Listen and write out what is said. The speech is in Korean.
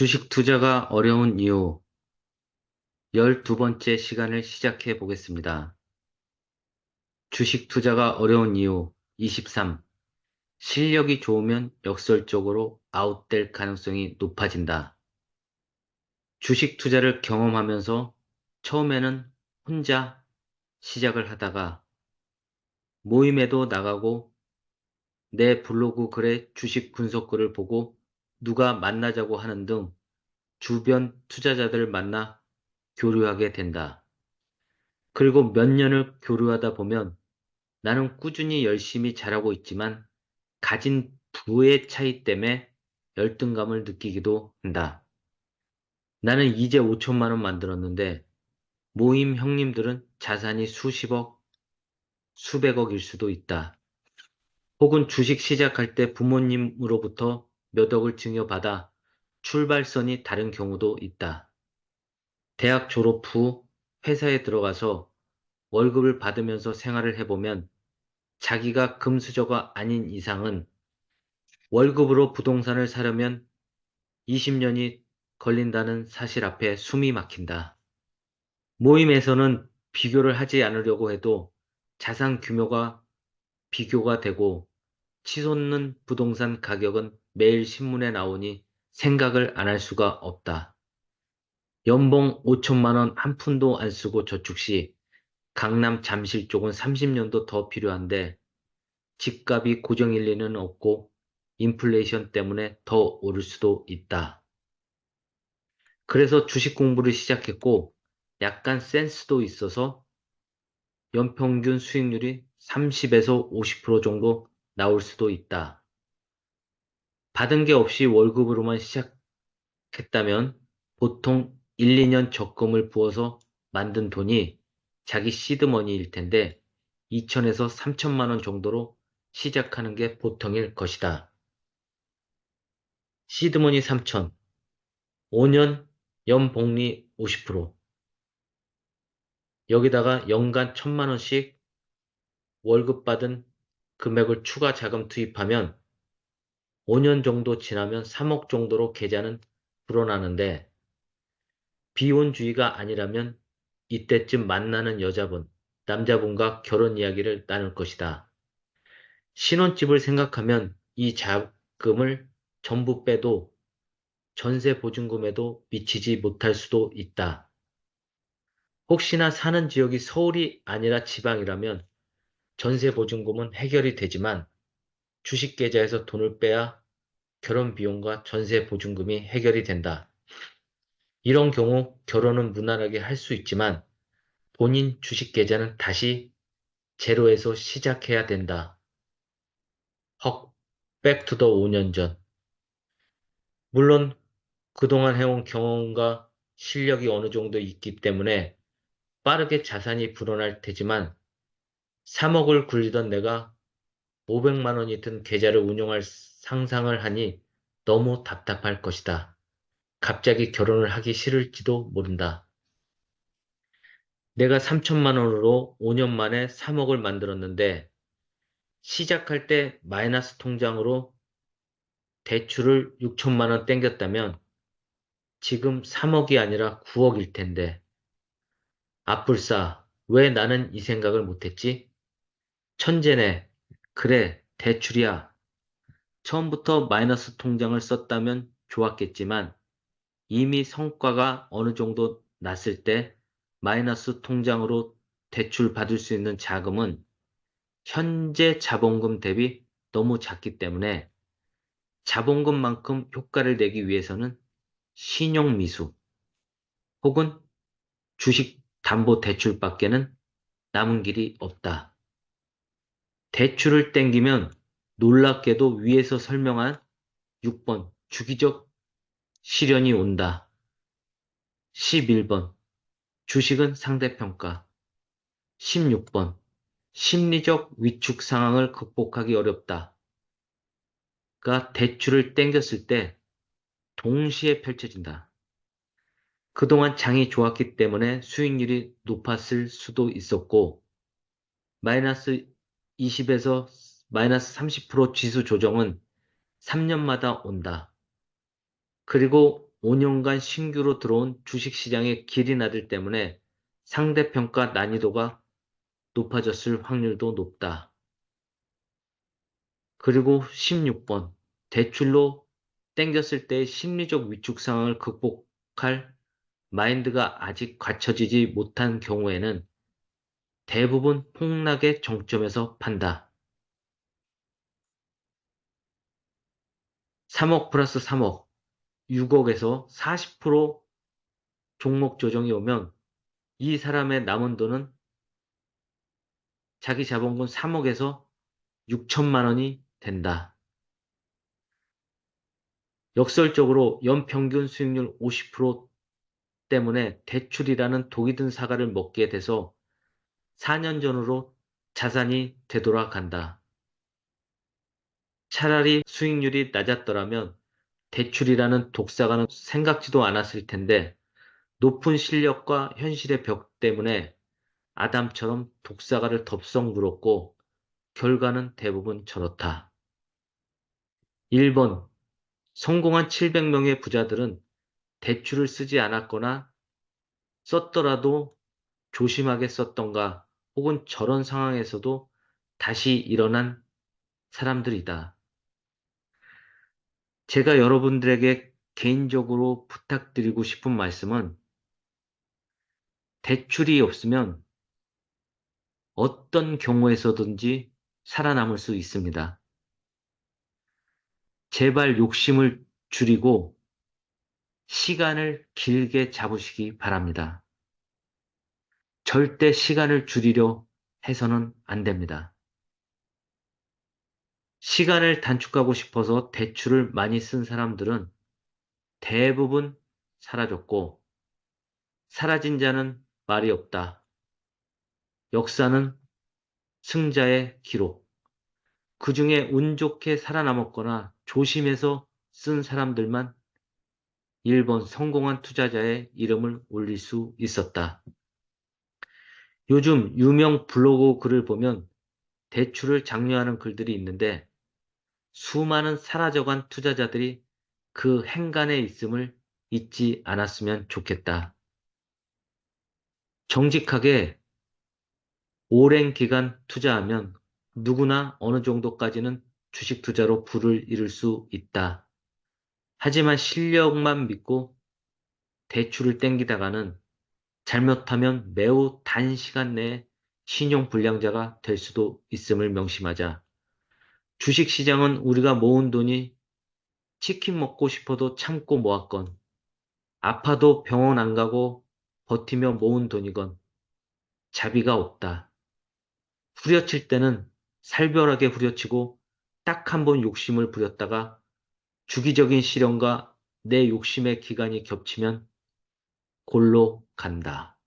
주식 투자가 어려운 이유 12번째 시간을 시작해 보겠습니다. 주식 투자가 어려운 이유 23. 실력이 좋으면 역설적으로 아웃될 가능성이 높아진다. 주식 투자를 경험하면서 처음에는 혼자 시작을 하다가 모임에도 나가고 내 블로그 글에 주식 분석글을 보고 누가 만나자고 하는 등 주변 투자자들을 만나 교류하게 된다. 그리고 몇 년을 교류하다 보면 나는 꾸준히 열심히 잘하고 있지만 가진 부의 차이 때문에 열등감을 느끼기도 한다. 나는 이제 5천만 원 만들었는데 모임 형님들은 자산이 수십억, 수백억일 수도 있다. 혹은 주식 시작할 때 부모님으로부터 몇 억을 증여받아 출발선이 다른 경우도 있다. 대학 졸업 후 회사에 들어가서 월급을 받으면서 생활을 해보면 자기가 금수저가 아닌 이상은 월급으로 부동산을 사려면 20년이 걸린다는 사실 앞에 숨이 막힌다. 모임에서는 비교를 하지 않으려고 해도 자산 규모가 비교가 되고 치솟는 부동산 가격은 매일 신문에 나오니 생각을 안 할 수가 없다. 연봉 5천만 원 한 푼도 안 쓰고 저축 시 강남 잠실 쪽은 30년도 더 필요한데 집값이 고정일 리는 없고 인플레이션 때문에 더 오를 수도 있다. 그래서 주식 공부를 시작했고 약간 센스도 있어서 연평균 수익률이 30에서 50% 정도 나올 수도 있다. 받은 게 없이 월급으로만 시작했다면 보통 1, 2년 적금을 부어서 만든 돈이 자기 시드머니일 텐데 2천에서 3천만 원 정도로 시작하는 게 보통일 것이다. 시드머니 3천, 5년 연복리 50%, 여기다가 연간 1천만 원씩 월급 받은 금액을 추가 자금 투입하면 5년 정도 지나면 3억 정도로 계좌는 불어나는데 비혼주의가 아니라면 이때쯤 만나는 여자분, 남자분과 결혼 이야기를 나눌 것이다. 신혼집을 생각하면 이 자금을 전부 빼도 전세 보증금에도 미치지 못할 수도 있다. 혹시나 사는 지역이 서울이 아니라 지방이라면 전세 보증금은 해결이 되지만 주식 계좌에서 돈을 빼야 결혼 비용과 전세 보증금이 해결이 된다. 이런 경우 결혼은 무난하게 할 수 있지만 본인 주식 계좌는 다시 제로에서 시작해야 된다. 헉, 백투더 5년 전. 물론 그동안 해온 경험과 실력이 어느 정도 있기 때문에 빠르게 자산이 불어날 테지만 3억을 굴리던 내가 500만 원이 든 계좌를 운용할 상상을 하니 너무 답답할 것이다. 갑자기 결혼을 하기 싫을지도 모른다. 내가 3천만 원으로 5년 만에 3억을 만들었는데 시작할 때 마이너스 통장으로 대출을 6천만 원 땡겼다면 지금 3억이 아니라 9억일 텐데 아뿔싸 왜 나는 이 생각을 못했지? 천재네. 그래 대출이야. 처음부터 마이너스 통장을 썼다면 좋았겠지만 이미 성과가 어느 정도 났을 때 마이너스 통장으로 대출 받을 수 있는 자금은 현재 자본금 대비 너무 작기 때문에 자본금만큼 효과를 내기 위해서는 신용미수 혹은 주식 담보 대출밖에는 남은 길이 없다. 대출을 땡기면 놀랍게도 위에서 설명한 6번 주기적 시련이 온다. 11번 주식은 상대평가. 16번 심리적 위축 상황을 극복하기 어렵다. 가 대출을 땡겼을 때 동시에 펼쳐진다. 그동안 장이 좋았기 때문에 수익률이 높았을 수도 있었고 마이너스 20에서 마이너스 30% 지수 조정은 3년마다 온다. 그리고 5년간 신규로 들어온 주식시장의 기린 아들 때문에 상대평가 난이도가 높아졌을 확률도 높다. 그리고 16번, 대출로 땡겼을 때의 심리적 위축 상황을 극복할 마인드가 아직 갖춰지지 못한 경우에는 대부분 폭락의 정점에서 판다. 3억 플러스 3억, 6억에서 40% 종목 조정이 오면 이 사람의 남은 돈은 자기 자본금 3억에서 6천만 원이 된다. 역설적으로 연평균 수익률 50% 때문에 대출이라는 독이 든 사과를 먹게 돼서 4년 전으로 자산이 되돌아간다. 차라리 수익률이 낮았더라면 대출이라는 독사가는 생각지도 않았을 텐데 높은 실력과 현실의 벽 때문에 아담처럼 독사가를 덥석 물었고 결과는 대부분 저렇다. 1번 성공한 700명의 부자들은 대출을 쓰지 않았거나 썼더라도 조심하게 썼던가 혹은 저런 상황에서도 다시 일어난 사람들이다. 제가 여러분들에게 개인적으로 부탁드리고 싶은 말씀은 대출이 없으면 어떤 경우에서든지 살아남을 수 있습니다. 제발 욕심을 줄이고 시간을 길게 잡으시기 바랍니다. 절대 시간을 줄이려 해서는 안 됩니다. 시간을 단축하고 싶어서 대출을 많이 쓴 사람들은 대부분 사라졌고, 사라진 자는 말이 없다. 역사는 승자의 기록. 그 중에 운 좋게 살아남았거나 조심해서 쓴 사람들만 1번 성공한 투자자의 이름을 올릴 수 있었다. 요즘 유명 블로그 글을 보면 대출을 장려하는 글들이 있는데 수많은 사라져간 투자자들이 그 행간에 있음을 잊지 않았으면 좋겠다. 정직하게 오랜 기간 투자하면 누구나 어느 정도까지는 주식 투자로 부를 이룰 수 있다. 하지만 실력만 믿고 대출을 땡기다가는 잘못하면 매우 단시간 내에 신용불량자가 될 수도 있음을 명심하자. 주식시장은 우리가 모은 돈이 치킨 먹고 싶어도 참고 모았건, 아파도 병원 안 가고 버티며 모은 돈이건 자비가 없다. 후려칠 때는 살벌하게 후려치고 딱 한 번 욕심을 부렸다가 주기적인 실현과 내 욕심의 기간이 겹치면 골로 간다.